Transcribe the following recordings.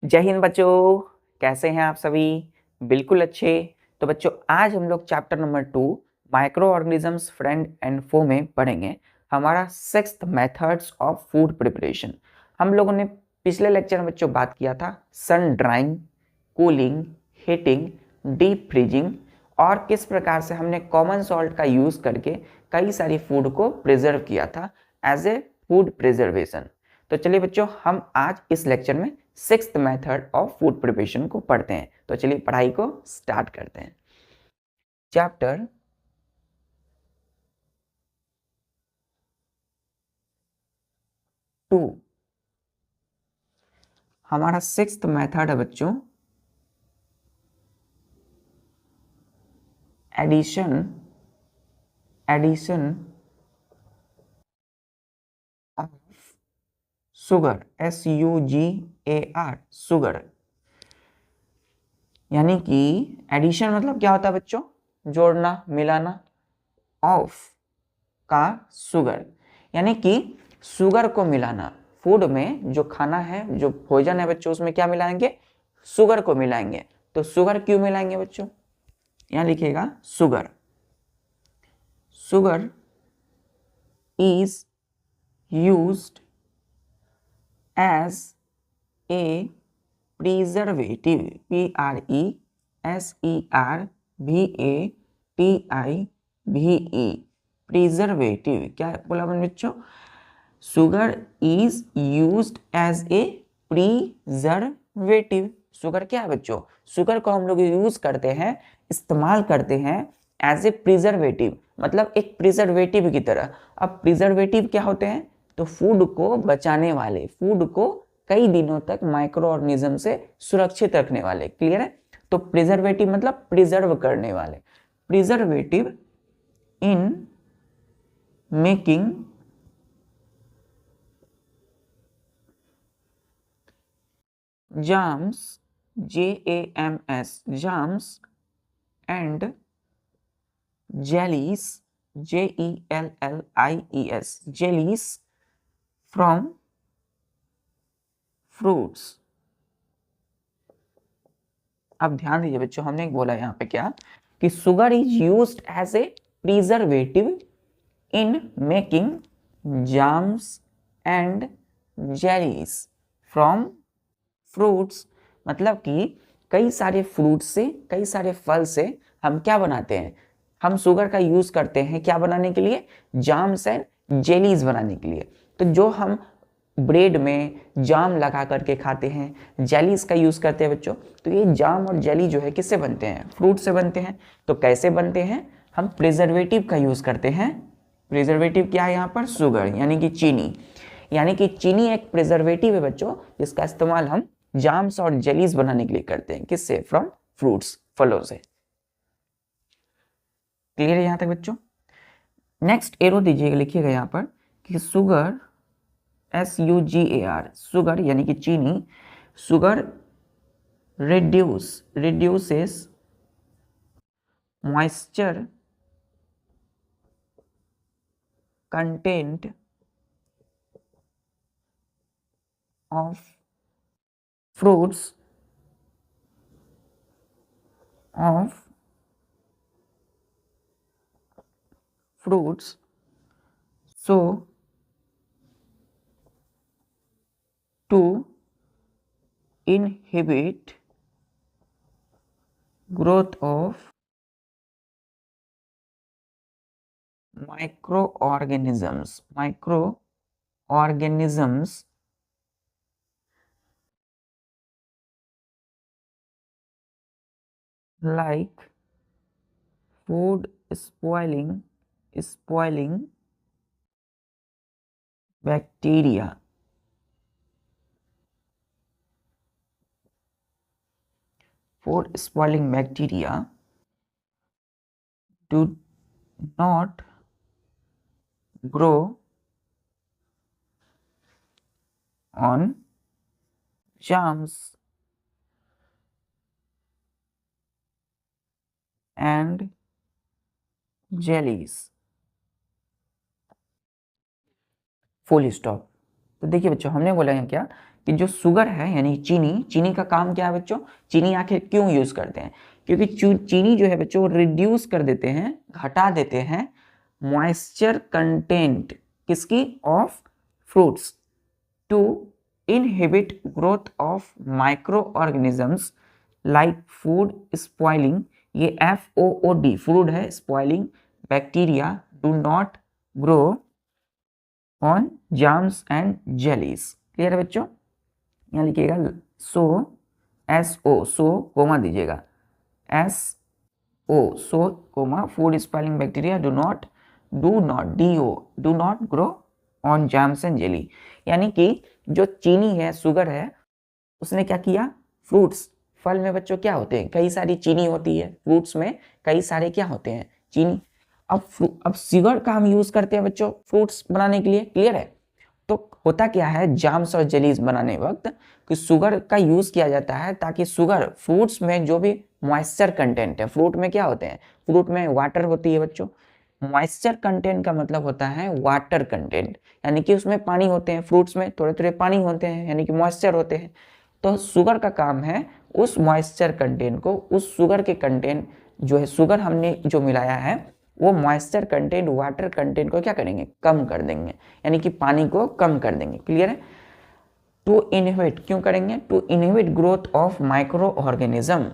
जय हिंद बच्चों, कैसे हैं आप सभी? बिल्कुल अच्छे। तो बच्चों आज हम लोग chapter number 2 micro organisms friend and foe में पढ़ेंगे हमारा 6th methods of food preparation. हम लोगों ने पिछले लेक्चर में बच्चों बात किया था sun drying, cooling, heating, deep freezing और किस प्रकार से हमने कॉमन सॉल्ट का यूज करके कई सारी फूड को प्रिजर्व किया था एज ए फूड प्रिजर्वेशन। तो चलिए बच्चों हम आज इस लेक्चर में 6th method of food preparation को पढ़ते हैं। तो चलिए पढ़ाई को स्टार्ट करते हैं। चैप्टर 2 हमारा 6th मेथड है बच्चों addition of sugar, SUGAR, sugar. यानी कि एडिशन मतलब क्या होता है बच्चों? जोड़ना, मिलाना। ऑफ का सुगर यानी कि सुगर को मिलाना। फूड में जो खाना है, जो भोजन है बच्चों, उसमें क्या मिलाएंगे? सुगर को मिलाएंगे। तो सुगर क्यों मिलाएंगे बच्चों? यहां लिखिएगा sugar. Sugar is used as a preservative, PRESERVATIVE, preservative. क्या बोला मैंने बच्चों? Sugar is used as a preservative. Sugar क्या है बच्चों? सुगर को हम लोग यूज करते हैं, इस्तेमाल करते हैं एज ए प्रिजर्वेटिव, मतलब एक प्रिजर्वेटिव की तरह। अब प्रिजर्वेटिव क्या होते हैं? तो फूड को बचाने वाले, फूड को कई दिनों तक माइक्रो ऑर्गेनिज्म से सुरक्षित रखने वाले। क्लियर है? तो प्रिजर्वेटिव मतलब प्रिजर्व करने वाले। Preservative in making jams, JAMS, jams and jellies, JELLIES, jellies from fruits। अब ध्यान दीजिए बच्चों, हमने बोला यहाँ पे क्या कि sugar is used as a preservative in making jams and jellies from fruits. मतलब कि कई सारे फ्रूट से, कई सारे फल से हम क्या बनाते हैं? हम शुगर का यूज करते हैं क्या बनाने के लिए? जाम्स एंड जेलीज बनाने के लिए। तो जो हम ब्रेड में जाम लगा करके खाते हैं, जेलीज का यूज करते हैं बच्चों, तो ये जाम और जेली जो है किससे बनते हैं? फ्रूट से बनते हैं। तो कैसे बनते हैं? हम प्रिजर्वेटिव का यूज करते हैं। प्रिजर्वेटिव क्या है यहाँ पर? शुगर यानी कि चीनी। यानी कि चीनी एक प्रिजर्वेटिव है बच्चों, जिसका इस्तेमाल हम जाम्स और जेलीज बनाने के लिए करते हैं। किससे? फ्रॉम फ्रूट्स, फलों से। क्लियर है यहां तक बच्चों? नेक्स्ट एरो दीजिएगा, लिखिएगा यहां पर कि सुगर, SUGAR, सुगर यानी कि चीनी, sugar reduces moisture content of fruits, so to inhibit growth of microorganisms like food spoiling bacteria। Food spoiling bacteria do not grow on jams and jellies। Full stop. तो देखिए बच्चों, हमने बोला है क्या कि जो शुगर है यानी चीनी, चीनी का काम क्या है बच्चों, चीनी आखिर क्यों यूज करते हैं, क्योंकि चीनी जो है बच्चों रिड्यूस कर देते हैं, घटा देते हैं मॉइस्चर कंटेंट किसकी, of fruits, to inhibit growth of micro organisms like food spoiling, ये FOOD फूड है, spoiling bacteria do not grow on jams and jellies. Clear है बच्चों, यहाँ लिखिएगा सो कोमा दीजिएगा, so comma food spoiling bacteria do not grow on jams and jelly, यानी कि जो चीनी है, शुगर है, उसने क्या किया, फ्रूट्स, फल में बच्चों क्या होते हैं, कई सारी चीनी होती है, फ्रूट्स में कई सारे क्या होते हैं, चीनी। अब शुगर का हम यूज करते हैं बच्चों फ्रूट्स बनाने के लिए, क्लियर है। तो होता क्या है जाम्स और जेलीज बनाने वक्त कि शुगर का यूज किया जाता है ताकि शुगर, फ्रूट्स में जो भी मॉइस्चर कंटेंट है, फ्रूट में क्या होते हैं, फ्रूट में वाटर होती है बच्चों, मॉइस्चर कंटेंट का मतलब होता है वाटर कंटेंट, यानी कि उसमें पानी होते हैं, फ्रूट्स में थोड़े थोड़े पानी होते हैं, यानी कि मॉइस्चर होते हैं। तो शुगर का काम है उस मॉइस्चर कंटेंट को, उस शुगर के कंटेंट जो है, शुगर हमने जो मिलाया है वो मॉइस्चर कंटेंट, वाटर कंटेंट को क्या करेंगे, कम कर देंगे, यानी कि पानी को कम कर देंगे। क्लियर है। टू इनहिबिट क्यों करेंगे, to inhibit growth of micro organism,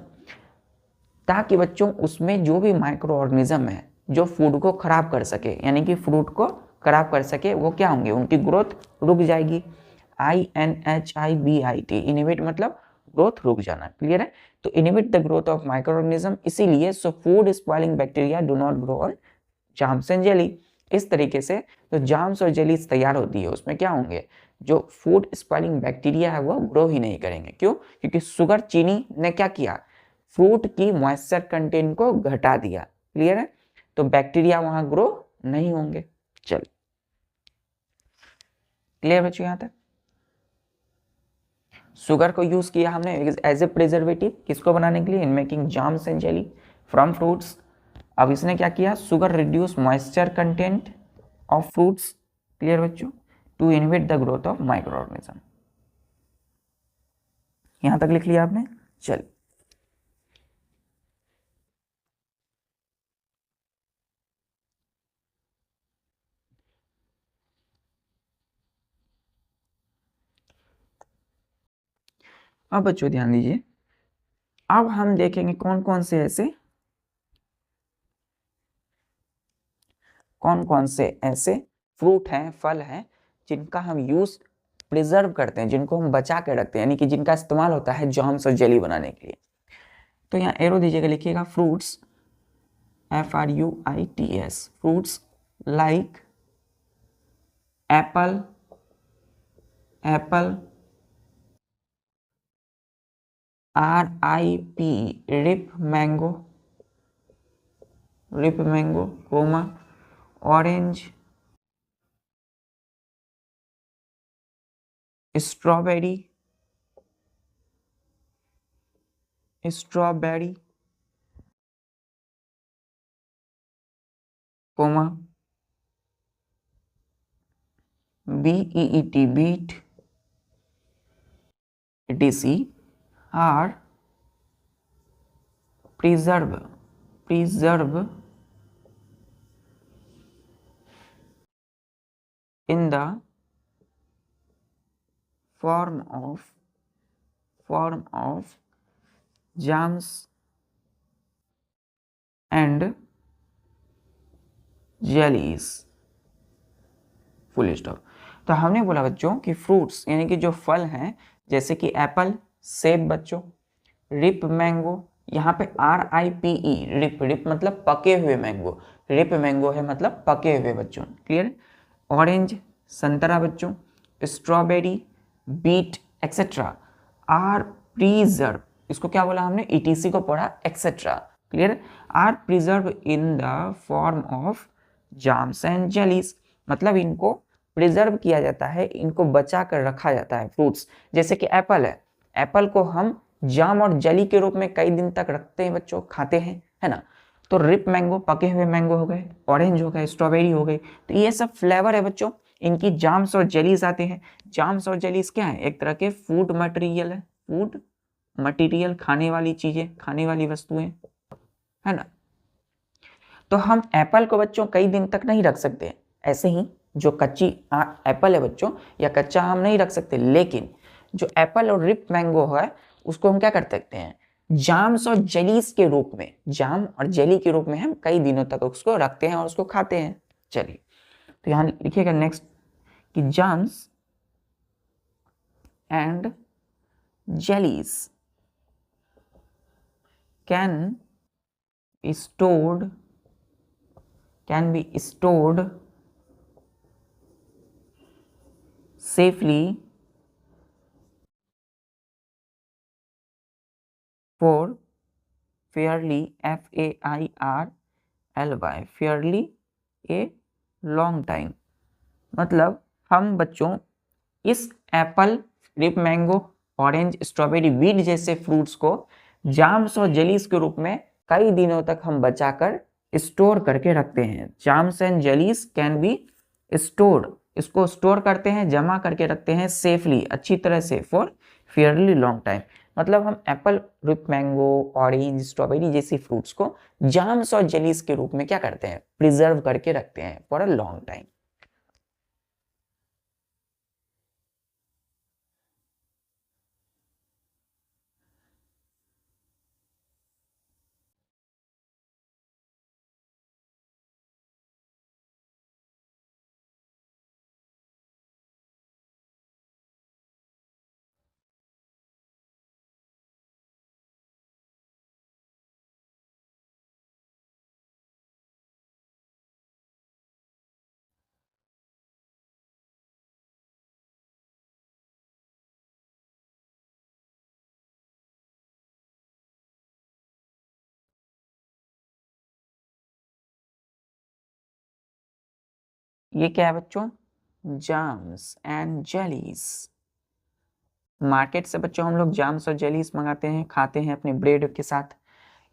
ताकि बच्चों उसमें जो भी माइक्रो ऑर्गेनिज्म है जो फूड को खराब कर सके, यानी कि फ्रूट को खराब कर सके, वो क्या होंगे, उनकी ग्रोथ रुक जाएगी। INHIBIT, इनहिबिट मतलब ग्रोथ रुक जाना। क्लियर है। तो inhibit the growth of micro organism, इसीलिए so food spoiling bacteria do not grow on jams and jelly. इस तरीके से जो जाम्स और जेलीज तैयार होती है उसमें क्या होंगे, जो फूड स्पॉइलिंग बैक्टीरिया है वो ग्रो ही नहीं करेंगे। क्यों, क्योंकि शुगर, चीनी ने क्या किया, फ्रूट की मॉइस्चर कंटेंट को घटा दिया। क्लियर है। तो बैक्टीरिया वहां ग्रो नहीं होंगे। चल क्लियर बच्चों, यहां तक शुगर को यूज किया हमने एज ए प्रिजर्वेटिव, किसको बनाने के लिए, in making jams and jelly from fruits. अब इसने क्या किया, sugar reduce moisture content of fruits. Clear बच्चों, to inhibit the growth of micro organism. यहां तक लिख लिया आपने। चल अब बच्चों ध्यान दीजिए, अब हम देखेंगे कौन कौन से ऐसे फ्रूट हैं, फल हैं, जिनका हम यूज प्रिजर्व करते हैं, जिनको हम बचा के रखते हैं, यानी कि जिनका इस्तेमाल होता है जॉम्स और जेली बनाने के लिए। तो यहाँ एरो दीजिएगा, लिखिएगा fruits, FRUITS, fruits like apple, RIP, ripe mango, comma orange, strawberry, comma BEET, beet, etc are preserve in the form of jams and jellies, full stop. तो हमने बोला बच्चों कि फ्रूट्स यानी कि जो फल हैं, जैसे कि एप्पल, सेब बच्चों, रिप मैंगो, यहाँ पे RIPE, रिप मतलब पके हुए मैंगो, रिप मैंगो है मतलब पके हुए बच्चों। क्लियर। ऑरेंज संतरा बच्चों, strawberry, beet etcetera are preserve, इसको क्या बोला हमने, ETC को पढ़ा etcetera. Clear. Are preserve in the form of jams and jellies, मतलब इनको प्रिजर्व किया जाता है, इनको बचा कर रखा जाता है। फ्रूट्स जैसे कि एप्पल है, एप्पल को हम जाम और जेली के रूप में कई दिन तक रखते हैं बच्चों, खाते हैं, है ना। तो रिप मैंगो पके हुए मैंगो हो गए, ऑरेंज हो गए, स्ट्रॉबेरी हो गई, तो ये सब फ्लेवर है बच्चों, इनकी जाम्स और जेलीज आते हैं। जाम्स और जेलीज क्या है? एक तरह के फूड मटेरियल है, फूड मटेरियल, खाने वाली चीजें, खाने वाली वस्तुएं, है ना। तो हम एप्पल को बच्चों कई दिन तक नहीं रख सकते, ऐसे ही जो कच्ची एप्पल है बच्चों या कच्चा आम नहीं रख सकते, लेकिन जो एप्पल और रिप मैंगो है उसको हम क्या कर सकते हैं? जाम्स और जेलीज के रूप में, जाम और जेली के रूप में हम कई दिनों तक उसको रखते हैं और उसको खाते हैं। चलिए, तो यहां लिखिएगा नेक्स्ट कि jams and jellies can stored can be stored safely for fairly fairly fairly a long time। मतलब हम बच्चों इस apple, ripe mango, orange, strawberry, beet जैसे फ्रूट्स को जाम्स और जेलीज के रूप में कई दिनों तक हम बचाकर स्टोर करके रखते हैं। Jams and jellies can be stored, इसको स्टोर करते हैं, जमा करके रखते हैं सेफली, अच्छी तरह से, फॉर फेयरली लॉन्ग टाइम। मतलब हम apple, ripe mango, orange, strawberry जैसी फ्रूट्स को जाम्स और जेलीज के रूप में क्या करते हैं? प्रिजर्व करके रखते हैं फॉर अ लॉन्ग टाइम। ये क्या है बच्चों? Jams and jellies. मार्केट से बच्चों हम लोग जाम्स और जेलीज मंगाते हैं, खाते हैं अपने ब्रेड के साथ।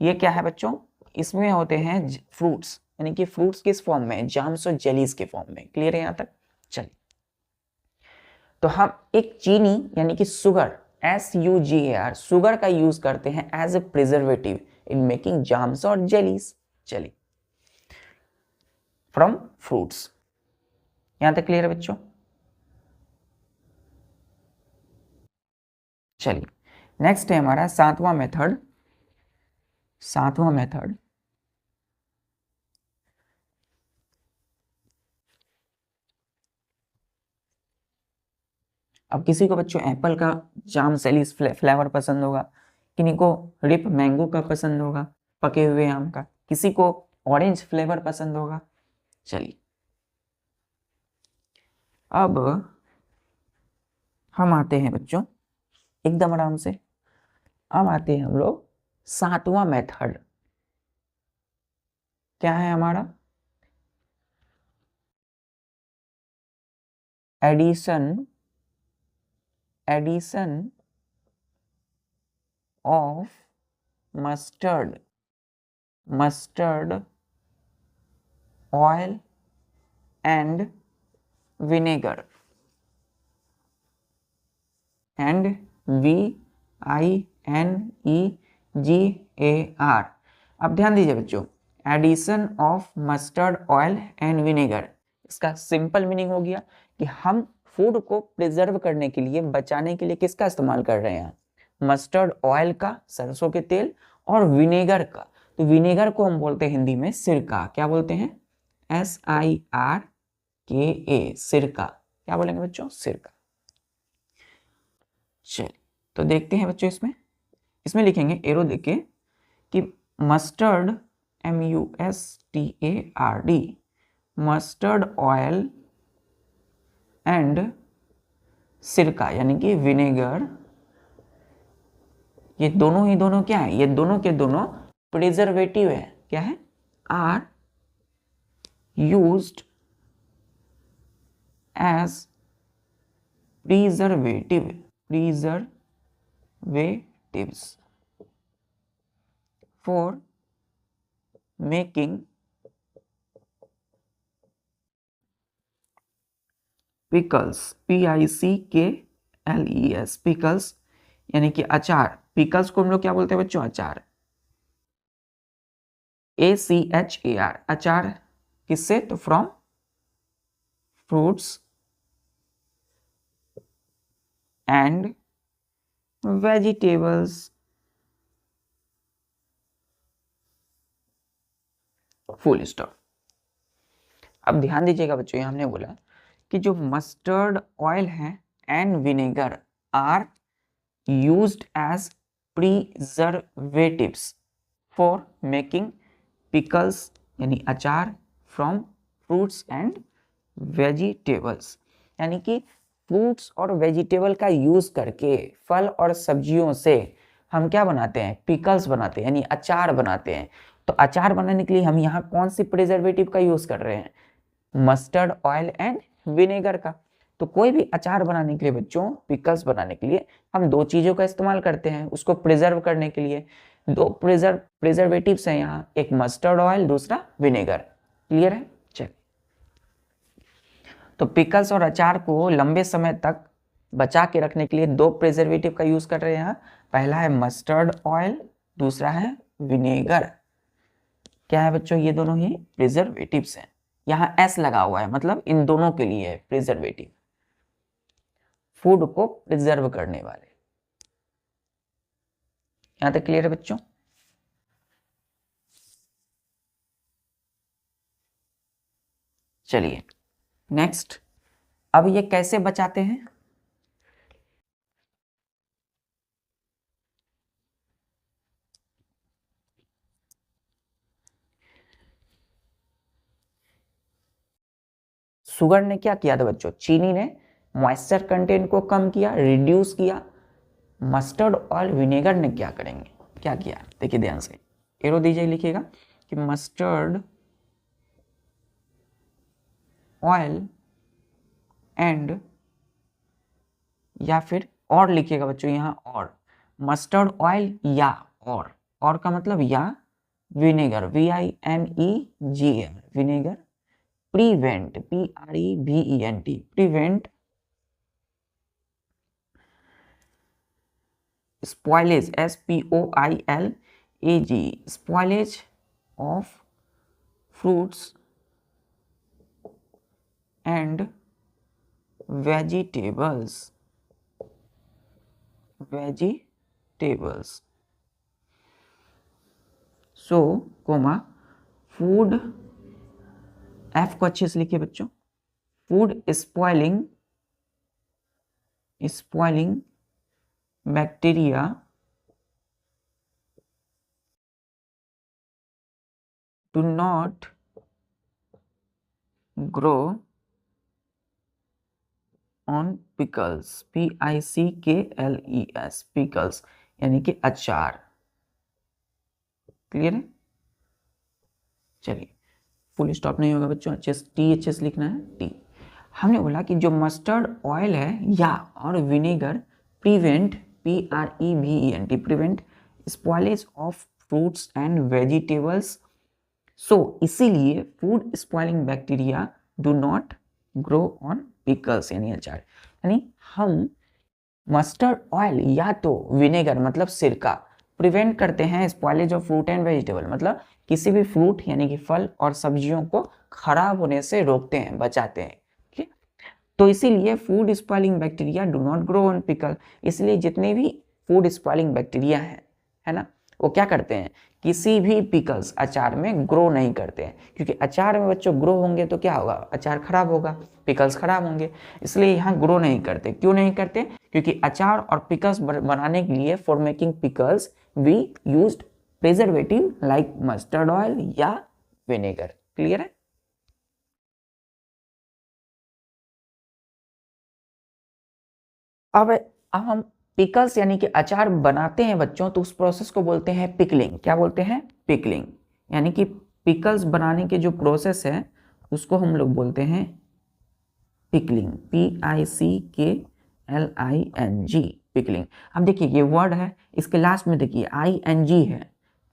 ये क्या है बच्चों? इसमें होते हैं फ्रूट्स, यानी कि फ्रूट्स किस फॉर्म में? जाम्स और जेलीज के फॉर्म में। क्लियर है यहां तक? चलिए, तो हम एक चीनी यानी कि सुगर, SUGAR, सुगर का यूज करते हैं as a preservative in making jams और जेलीज। चलिए, फ्रॉम फ्रूट्स। यहां तक क्लियर है बच्चों? चलिए, नेक्स्ट है हमारा सातवां मेथड। सातवां मेथड, अब किसी को बच्चों एप्पल का जाम सेलीज फ्लेवर पसंद होगा, किसी को रिप मैंगो का पसंद होगा, पके हुए आम का, किसी को ऑरेंज फ्लेवर पसंद होगा। चलिए, अब हम आते हैं बच्चों एकदम आराम से, अब आते हैं हम लोग सातवां मेथड। क्या है हमारा? Addition, addition of mustard, mustard oil and vinegar, and VINEGAR। अब ध्यान दीजिए बच्चों, addition of mustard oil and vinegar, इसका सिंपल मीनिंग हो गया कि हम फूड को प्रिजर्व करने के लिए, बचाने के लिए किसका इस्तेमाल कर रहे हैं? मस्टर्ड ऑयल का, सरसों के तेल, और विनेगर का। तो विनेगर को हम बोलते हैं हिंदी में सिरका। क्या बोलते हैं? SIRKA, सिरका। क्या बोलेंगे बच्चों? सिरका। चलिए, तो देखते हैं बच्चों, इसमें इसमें लिखेंगे एरो देके कि mustard, MUSTARD, mustard oil and सिरका यानी कि विनेगर, ये दोनों ही दोनों क्या है? ये दोनों के दोनों प्रिजर्वेटिव है। क्या है? Are used as preservative, preservatives for making pickles, PICKLES, pickles यानी कि अचार। पिकल्स को हम लोग क्या बोलते हैं बच्चों? अचार। ACHAR, अचार किससे? तो from fruits and vegetables. Full stop. अब ध्यान दीजिएगा बच्चों, ये हमने बोला कि जो मस्टर्ड ऑयल है and vinegar are used as preservatives for making pickles यानी अचार फ्रॉम फ्रूट्स एंड वेजिटेबल्स। यानी कि फ्रूट्स और वेजिटेबल का यूज करके, फल और सब्जियों से हम क्या बनाते हैं? पिकल्स बनाते हैं, यानी अचार बनाते हैं। तो अचार बनाने के लिए हम यहाँ कौन सी प्रिजर्वेटिव का यूज कर रहे हैं? मस्टर्ड ऑयल एंड विनेगर का। तो कोई भी अचार बनाने के लिए बच्चों, पिकल्स बनाने के लिए हम दो चीजों का इस्तेमाल करते हैं उसको प्रिजर्व करने के लिए। दो प्रिजर्वेटिव्स हैं यहाँ, एक मस्टर्ड ऑयल, दूसरा विनेगर। क्लियर है? चलिए, तो पिकल्स और अचार को लंबे समय तक बचा के रखने के लिए दो प्रिजर्वेटिव का यूज कर रहे हैं यहाँ। पहला है मस्टर्ड ऑयल, दूसरा है विनेगर। क्या है बच्चों? ये दोनों ही प्रिजर्वेटिव्स हैं। यहाँ S लगा हुआ है, मतलब इन दोनों के लिए है प्रिजर्वेटिव, फूड को प्रिजर्व करने वाले। यहां तक क्लियर है बच्चों? चलिए नेक्स्ट, अब ये कैसे बचाते हैं? शुगर ने क्या किया था बच्चों? चीनी ने मॉइस्चर कंटेंट को कम किया, रिड्यूस किया। मस्टर्ड ऑयल, विनेगर ने क्या करेंगे, क्या किया? देखिए ध्यान से, एरो दीजिए, लिखिएगा कि मस्टर्ड ऑयल एंड, या फिर और लिखिएगा बच्चों यहाँ, और मस्टर्ड ऑयल या और का मतलब या vinegar, VINEGR, vinegar prevent, PREVENT, prevent spoilage, SPOILAGE, spoilage of fruits and vegetables, so comma food, F को अच्छे से लिखिए बच्चों, food spoiling bacteria do not grow on pickles, PICKLES, pickles यानी कि अचार। क्लियर है? चलिए, फुल स्टॉप नहीं होगा बच्चों, अच्छे से लिखना है, टी। हमने बोला कि जो मस्टर्ड ऑयल है या और vinegar prevent, PREVENT, prevent spoilage of fruits and vegetables. So इसीलिए food spoiling bacteria do not grow on pickles यानी अचार। यानी हम मस्टर्ड ऑयल या तो विनेगर मतलब सिरका प्रिवेंट करते हैं spoilage of fruit and vegetable, मतलब किसी भी फ्रूट यानी कि फल और सब्जियों को खराब होने से रोकते हैं, बचाते हैं। ठीक, तो इसीलिए food spoiling bacteria do not grow on pickle. इसलिए जितने भी फूड स्पॉइलिंग बैक्टीरिया है ना, वो क्या करते हैं? किसी भी पिकल्स, अचार में ग्रो नहीं करते हैं, क्योंकि अचार में बच्चों ग्रो होंगे तो क्या होगा? अचार खराब होगा, पिकल्स खराब होंगे, इसलिए यहाँ ग्रो नहीं करते। क्यों नहीं करते? क्योंकि अचार और पिकल्स बनाने के लिए, for making pickles we used preservative like mustard oil या विनेगर। क्लियर है? अब हम पिकल्स यानी कि अचार बनाते हैं बच्चों, तो उस प्रोसेस को बोलते हैं पिकलिंग। क्या बोलते हैं? पिकलिंग। यानी कि पिकल्स बनाने के जो प्रोसेस है उसको हम लोग बोलते हैं पिकलिंग, PICKLING, पिकलिंग। अब देखिए ये वर्ड है, इसके लास्ट में देखिए ING है,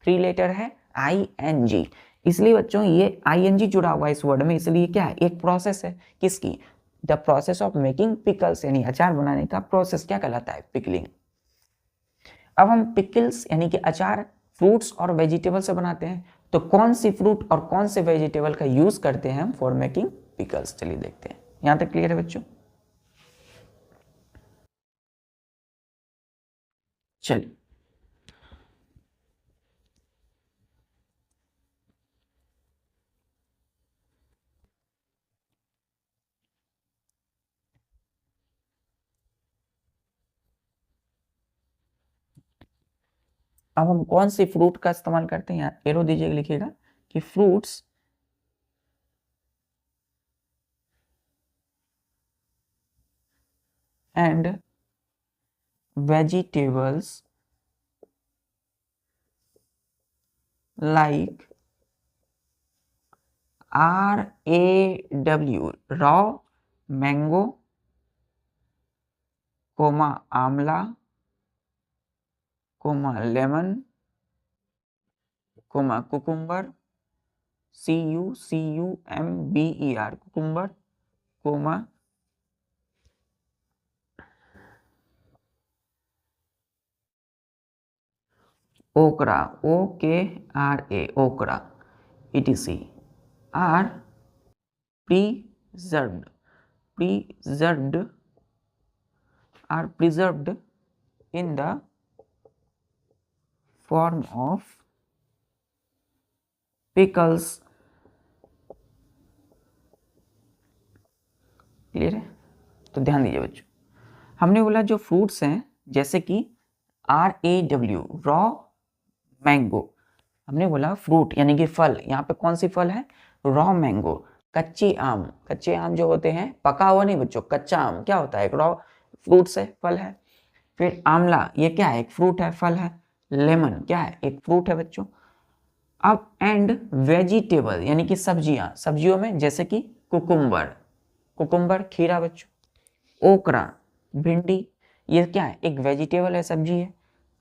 3 लेटर है ING, इसलिए बच्चों ये ING जुड़ा हुआ है इस वर्ड में, इसलिए क्या है? एक प्रोसेस है। किसकी? The process of making pickles, यानी अचार बनाने का प्रोसेस क्या कहलाता है? पिकलिंग। अब हम पिकल्स यानी कि अचार फ्रूट्स और वेजिटेबल से बनाते हैं, तो कौन सी फ्रूट और कौन से वेजिटेबल का यूज करते हैं हम फॉर मेकिंग पिकल्स? चलिए देखते हैं। यहां तक क्लियर है बच्चों? चलिए, अब हम कौन सी फ्रूट का इस्तेमाल करते हैं? यहाँ एरो दीजिएगा, लिखिएगा कि fruits and vegetables like RAW, raw mango, comma amla, comma lemon, comma cucumber, CUCUMBER cucumber, comma okra, OKRA, okra, etc. are preserved preserved are preserved in the form of pickles. Clear है? तो ध्यान दीजिए बच्चों, हमने बोला जो फ्रूट्स हैं जैसे कि RAW, रॉ मैंगो, हमने बोला फ्रूट यानी कि फल, यहाँ पे कौन सी फल है? रॉ मैंगो, कच्चे आम। कच्चे आम जो होते हैं, पका हुआ नहीं बच्चों, कच्चा आम क्या होता है? एक रॉ फ्रूट्स है, फल है। फिर आमला, ये क्या है? एक फ्रूट है, फल है। लेमन क्या है? एक फ्रूट है बच्चों। अब एंड वेजिटेबल यानी कि सब्जियां, सब्जियों में जैसे कि कुकुम्बर, कुकुम्बर खीरा बच्चों। ओकरा भिंडी, ये क्या है? एक वेजिटेबल है, सब्जी है।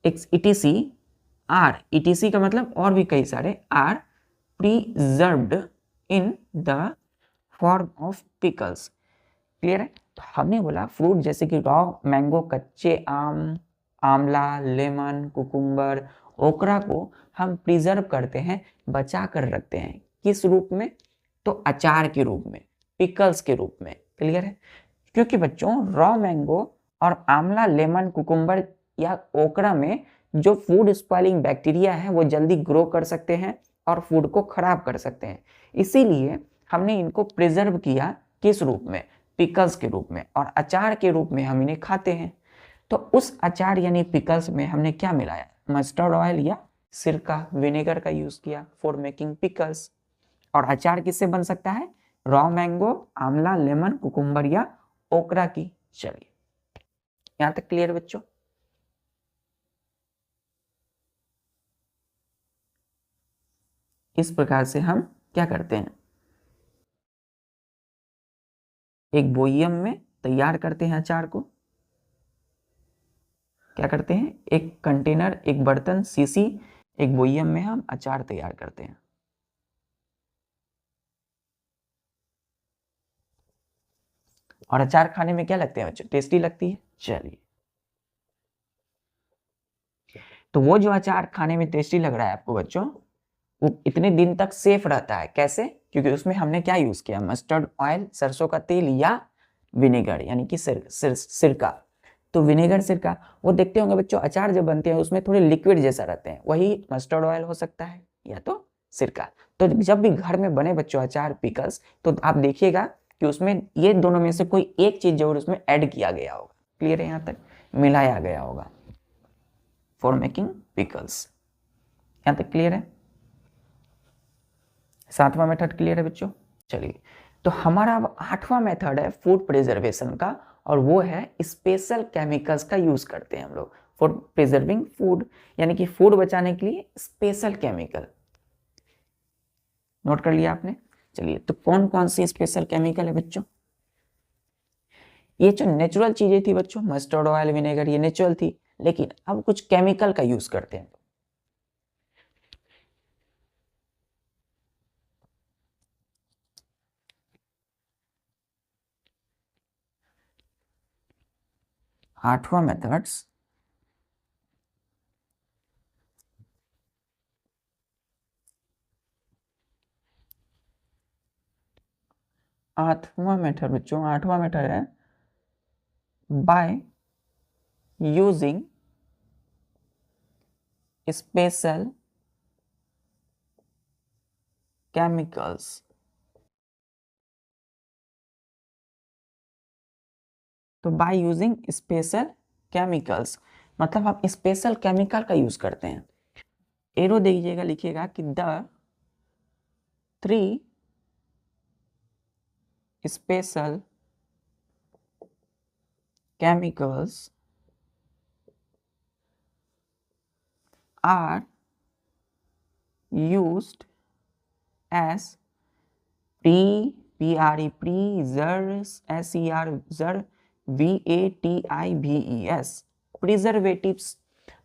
एक इटीसी, आर इटीसी का मतलब और भी कई सारे, are preserved in the form of pickles. Clear है? तो हमने बोला फ्रूट जैसे कि रॉ मैंगो, कच्चे आम, आमला, लेमन, कुकुम्बर, ओकरा को हम प्रिजर्व करते हैं, बचा कर रखते हैं। किस रूप में? तो अचार के रूप में, पिकल्स के रूप में। क्लियर है? क्योंकि बच्चों रॉ मैंगो और आमला, लेमन, कुकुम्बर या ओकरा में जो फूड स्पॉइलिंग बैक्टीरिया है वो जल्दी ग्रो कर सकते हैं और फूड को खराब कर सकते हैं। इसीलिए हमने इनको प्रिजर्व किया, किस रूप में? पिकल्स के रूप में, और अचार के रूप में हम इन्हें खाते हैं। तो उस अचार यानी पिकल्स में हमने क्या मिलाया? मस्टर्ड ऑयल या सिरका, विनेगर का यूज किया फॉर मेकिंग पिकल्स। और अचार किससे बन सकता है? Raw mango, Amla, lemon, cucumber या ओकरा की। चलिए, यहां तक क्लियर बच्चों? इस प्रकार से हम क्या करते हैं, एक बोइयम में तैयार करते हैं अचार को। क्या करते हैं? एक कंटेनर, एक बर्तन, सीसी, एक बोइयम में हम अचार तैयार करते हैं। और अचार खाने में क्या लगते हैं बच्चों? टेस्टी लगती है। चलिए, तो वो जो अचार खाने में टेस्टी लग रहा है आपको बच्चों, वो इतने दिन तक सेफ रहता है। कैसे? क्योंकि उसमें हमने क्या यूज किया? मस्टर्ड ऑयल, सरसों का तेल या विनेगर यानी कि सिरका। तो विनेगर, सिरका, वो देखते होंगे बच्चों अचार जब बनते हैं उसमें थोड़े लिक्विड जैसा रहते हैं, वही मस्टर्ड ऑयल हो सकता है या तो सिरका। तो जब भी घर में बने बच्चों अचार, पिकल्स, तो आप देखिएगा कि उसमें ये दोनों में से कोई एक चीज जरूर उसमें ऐड किया गया होगा। क्लियर है? यहाँ तक मिलाया गया होगा फॉर मेकिंग पिकल्स। यहाँ तक क्लियर है? सातवां मेथड क्लियर है बच्चों? चलिए, तो हमारा अब आठवां मेथड है फूड प्रिजर्वेशन का, और वो है स्पेशल केमिकल्स का यूज करते हैं हम लोग फॉर प्रिजर्विंग फूड, यानी कि फूड बचाने के लिए स्पेशल केमिकल। नोट कर लिया आपने? चलिए, तो कौन कौन सी स्पेशल केमिकल है बच्चों? ये जो नेचुरल चीजें थी बच्चों, मस्टर्ड ऑयल, विनेगर, ये नेचुरल थी, लेकिन अब कुछ केमिकल का यूज करते हैं। आठवां मेथड्स आठवां मेथड बच्चों, आठवां मेथड है बाय यूजिंग स्पेशल केमिकल्स। तो बाय यूजिंग स्पेशल केमिकल्स मतलब आप स्पेशल केमिकल का यूज करते हैं। एरो देखिएगा, लिखिएगा कि the 3 special chemicals are used as preservatives।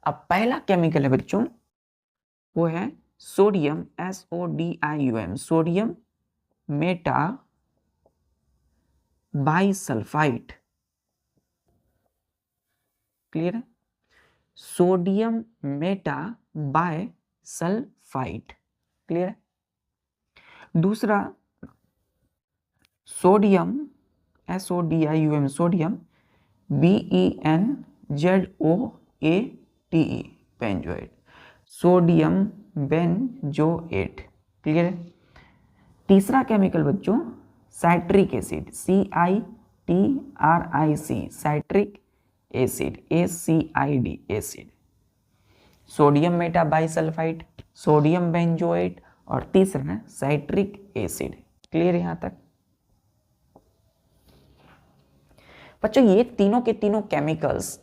अब पहला केमिकल है बच्चों, वो है sodium SODIUM, sodium meta bisulphite. Clear है? Sodium meta bisulphite. क्लियर है? दूसरा sodium SODIUM, sodium BENZOATE, benzoate, sodium benzoate. Clear है? तीसरा केमिकल बच्चों citric acid, CITRIC, citric acid, ACID acid, sodium meta bisulphite, sodium benzoate और तीसरा citric acid. Clear यहां तक? बच्चों ये तीनों के तीनों केमिकल्स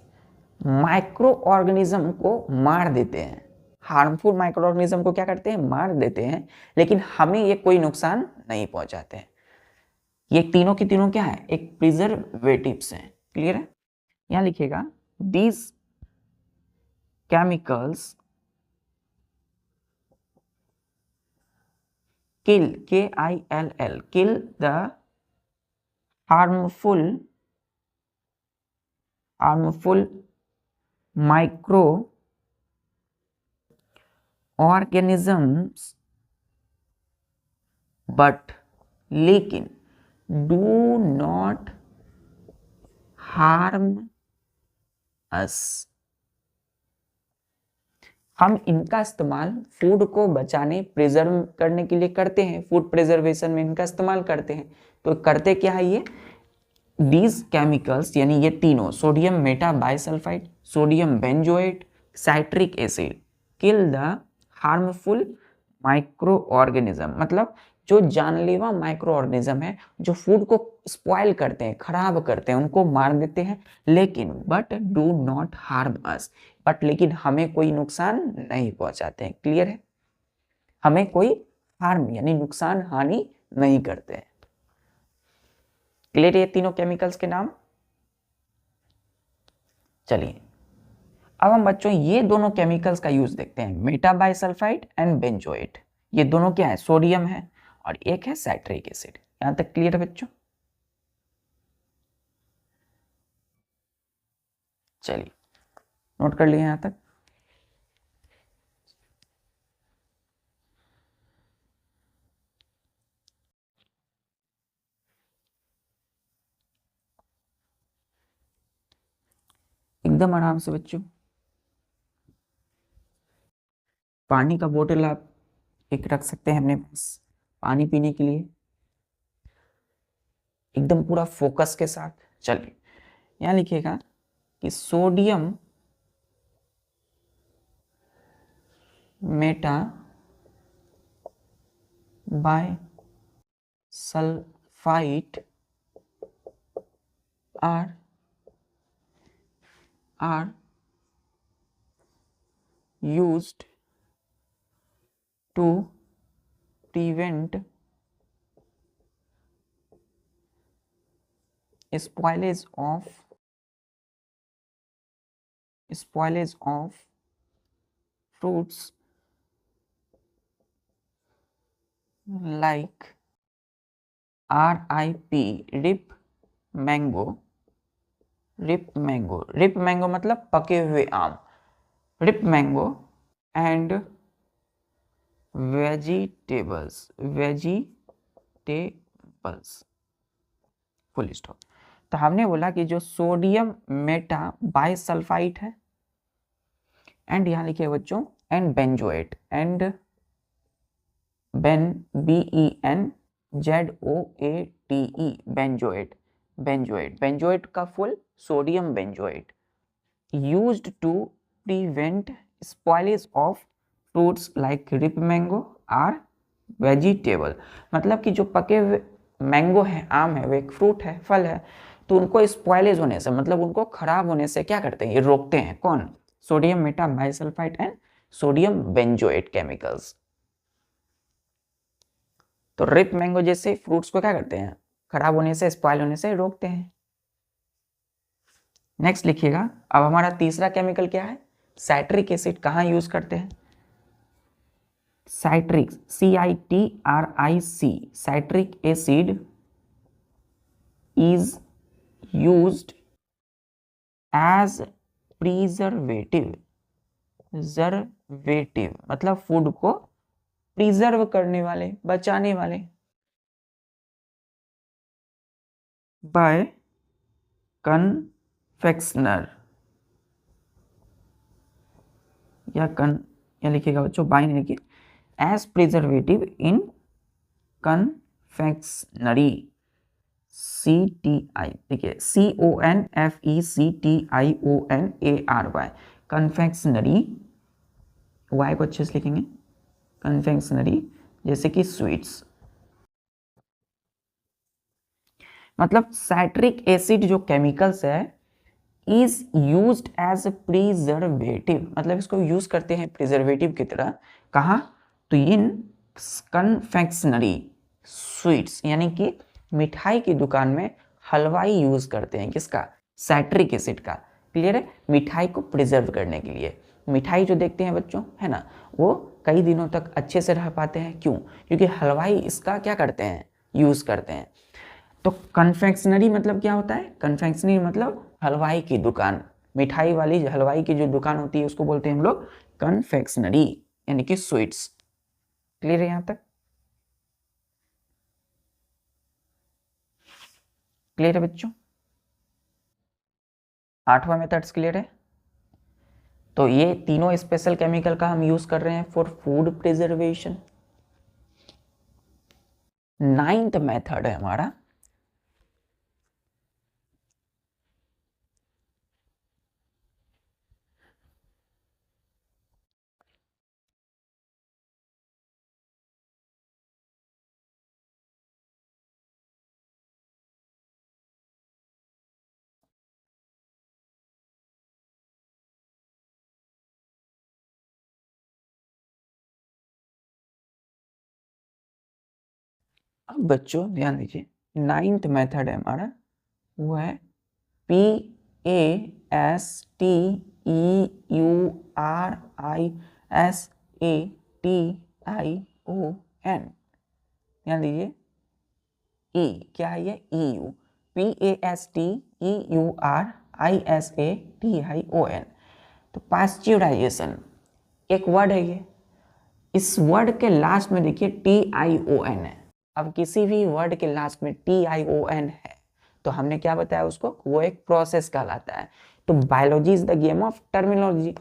माइक्रो ऑर्गेनिज्म को मार देते हैं। हार्मफुल माइक्रो ऑर्गेनिज्म को क्या करते हैं? मार देते हैं, लेकिन हमें ये कोई नुकसान नहीं पहुंचाते हैं। ये तीनों के तीनों क्या है? एक प्रिजर्वेटिव्स हैं। क्लियर है? यहां लिखिएगा these chemicals kill, KILL, kill the harmful microorganisms but लेकिन do not harm us। हम इनका इस्तेमाल फूड को बचाने, प्रिजर्व करने के लिए करते हैं, फूड प्रिजर्वेशन में इनका इस्तेमाल करते हैं। तो करते क्या है ये? दीज केमिकल्स यानी ये तीनों sodium meta bisulphite, sodium benzoate, citric acid kill the harmful micro organism, मतलब जो जानलेवा माइक्रो ऑर्गेनिज्म है जो फूड को स्पॉइल करते हैं, खराब करते हैं, उनको मार देते हैं। लेकिन but do not harm us, but लेकिन हमें कोई नुकसान नहीं पहुंचाते हैं। क्लियर है? हमें कोई हार्म यानी नुकसान हानि नहीं करते हैं। क्लियर है ये तीनों केमिकल्स के नाम? चलिए अब हम बच्चों ये दोनों केमिकल्स का यूज देखते हैं, मेटा बाइसल्फाइड एंड बेंजोएट। ये दोनों क्या है? सोडियम है और एक है साइट्रिक एसिड। यहां तक क्लियर है बच्चों? चलिए नोट कर लिए यहां तक। एकदम आराम से बच्चों। पानी का बोतल आप एक रख सकते हैं अपने पास पानी पीने के लिए, एकदम पूरा फोकस के साथ। चलिए यहां लिखिएगा कि sodium meta bi sulphide are used to prevent spoilage of fruits like RIP, rip mango, ripe mango मतलब पके हुए आम, ripe mango and vegetables full stop. तो हमने बोला कि जो सोडियम मेटा बाइसल्फाइड है एंड यहाँ लिखिए बच्चों and benzoate and BENZOATE benzoate का full sodium benzoate used to prevent spoilage of fruits like ripe mango or vegetable। मतलब कि जो पके हुए मैंगो है, आम है, वो एक फ्रूट है, फल है, तो उनको स्पॉइलेज होने से मतलब उनको खराब होने से क्या करते हैं, ये रोकते हैं। कौन? Sodium meta bisulphide and sodium benzoate chemicals. तो रिप मैंगो जैसे फ्रूट्स को क्या करते हैं, खराब होने से, स्पॉइल होने से रोकते हैं। नेक्स्ट लिखिएगा, अब हमारा तीसरा केमिकल क्या है, साइट्रिक एसिड। कहाँ यूज करते हैं? Citric, CITRIC, citric acid is used as preservative मतलब फूड को प्रिजर्व करने वाले, बचाने वाले। बाय कन्फेक्शनर या लिखिएगा बच्चों बाय नहीं लिखिए, as preservative in confectionery, CTI, देखिए CONFECTIONARY, कन्फेक्शनरी, वाई को अच्छे से लिखेंगे, कन्फेक्शनरी जैसे कि स्वीट्स। मतलब साइट्रिक एसिड जो केमिकल्स है इज यूज्ड एज प्रिजर्वेटिव, मतलब इसको यूज करते हैं प्रिजर्वेटिव की तरह। कहाँ? तो इन कन्फेक्शनरी स्वीट्स, यानी कि मिठाई की दुकान में हलवाई यूज करते हैं किसका? साइट्रिक एसिड का। क्लियर है? मिठाई को प्रिजर्व करने के लिए। मिठाई जो देखते हैं बच्चों, है ना, वो कई दिनों तक अच्छे से रह पाते हैं। क्यों? क्योंकि हलवाई इसका क्या करते हैं, यूज करते हैं। तो कन्फेक्शनरी मतलब क्या होता है? कन्फेक्शनरी मतलब हलवाई की दुकान, मिठाई वाली हलवाई की जो दुकान होती है उसको बोलते हैं हम लोग कन्फेक्शनरी, यानी कि स्वीट्स। क्लियर है यहां तक? क्लियर है बच्चों? 8वां मेथड्स क्लियर है? तो ये तीनों स्पेशल केमिकल का हम यूज कर रहे हैं for food preservation. 9th method है हमारा अब बच्चों ध्यान दीजिए, 9th मेथड है हमारा, वो है PASTEURISATION। ध्यान दीजिए, ई क्या है, ये EU, PASTEURISATION। तो पास्चुराइजेशन एक वर्ड है ये, इस वर्ड के लास्ट में देखिए TION है। अब किसी भी वर्ड के लास्ट में TION है तो हमने क्या बताया उसको, वो एक प्रोसेस कहलाता है। तो biology is the game of terminology.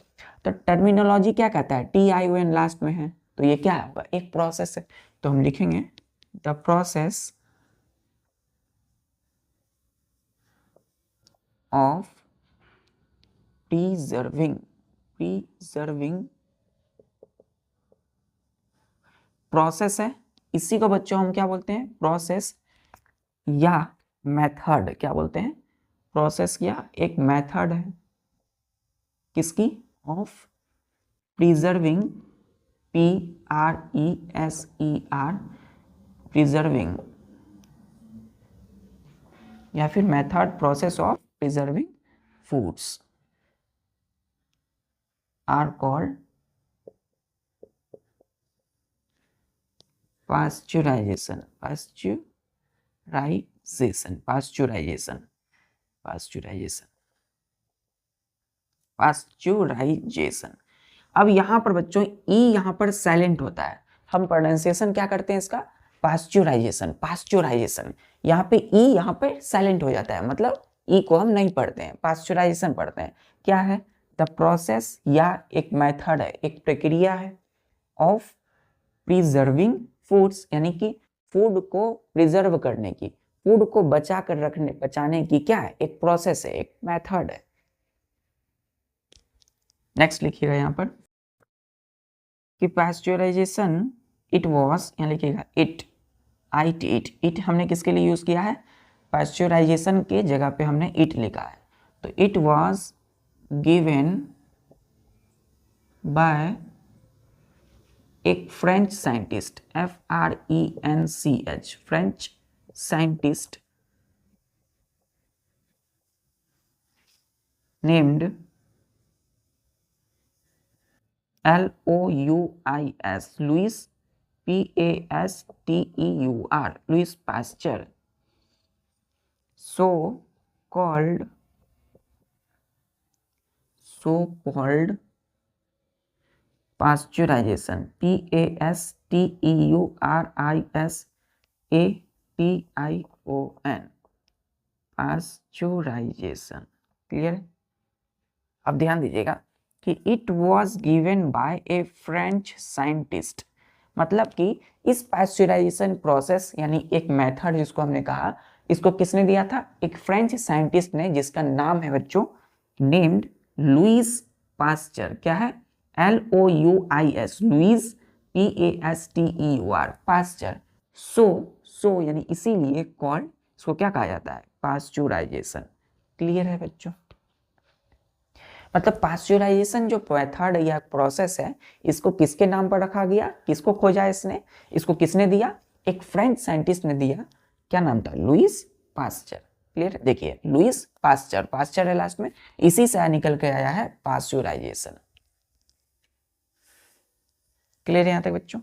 तो टर्मिनोलॉजी क्या कहता है, TION लास्ट में है, तो ये क्या होगा, एक प्रोसेस है। तो हम लिखेंगे the process of preserving process है, इसी को बच्चों हम क्या बोलते हैं, प्रोसेस या मेथड। क्या बोलते हैं? प्रोसेस या एक मेथड है किसकी, ऑफ प्रिजर्विंग, PRESER, प्रिजर्विंग, या फिर method process of preserving foods are called pasteurization. Pasteurization. Pasteurization. अब यहाँ पर बच्चों ई यहाँ पर साइलेंट होता है, हम प्रोनाउंसिएशन क्या करते हैं इसका, पास्चुराइजेशन, पास्चुराइजेशन। यहाँ पे ई यहाँ पे साइलेंट हो जाता है, मतलब ई को हम नहीं पढ़ते हैं, पास्चुराइजेशन पढ़ते हैं। क्या है, द प्रोसेस या एक मेथड है, एक प्रक्रिया है ऑफ प्रिजर्विंग फूड्स, यानी कि फूड को प्रिजर्व करने की, फूड को बचा कर रखने, बचाने की क्या है, एक प्रोसेस है, एक मेथड है। नेक्स्ट लिखिएगा यहाँ पर कि पास्चुराइजेशन इट वॉज, यहाँ लिखिएगा इट हमने किसके लिए यूज किया है, पास्चुराइजेशन के जगह पे हमने इट लिखा है। तो इट वॉज गिवन बाय एक French scientist, FRENCH, French scientist named LOUIS, Louis, PASTEUR, Louis Pasteur, so called pasteurization, PASTEURISATION, pasteurization. Clear है। अब ध्यान दीजिएगा कि it was given by a French scientist, मतलब कि इस पास्चुराइजेशन प्रोसेस यानी एक मेथड जिसको हमने कहा, इसको किसने दिया था, एक फ्रेंच साइंटिस्ट ने, जिसका नाम है बच्चों नेम्ड लुइस पास्चर। क्या है, LOUIS, लुइस, PASTEUR, पास्चर। सो यानी इसीलिए कॉल्ड, इसको क्या कहा जाता है, पास्चुराइजेशन। क्लियर है बच्चों। मतलब पास्चुराइजेशन जो मेथड या प्रोसेस है, इसको किसके नाम पर रखा गया, किसको खोजा इसने, इसको किसने दिया, एक फ्रेंच साइंटिस्ट ने दिया। क्या नाम था, लुइस पास्चर। क्लियर, देखिए लुइस पास्चर, पास्चर है लास्ट में, इसी से निकल के आया है पास्चुराइजेशन। क्लियर है यहां तक बच्चों।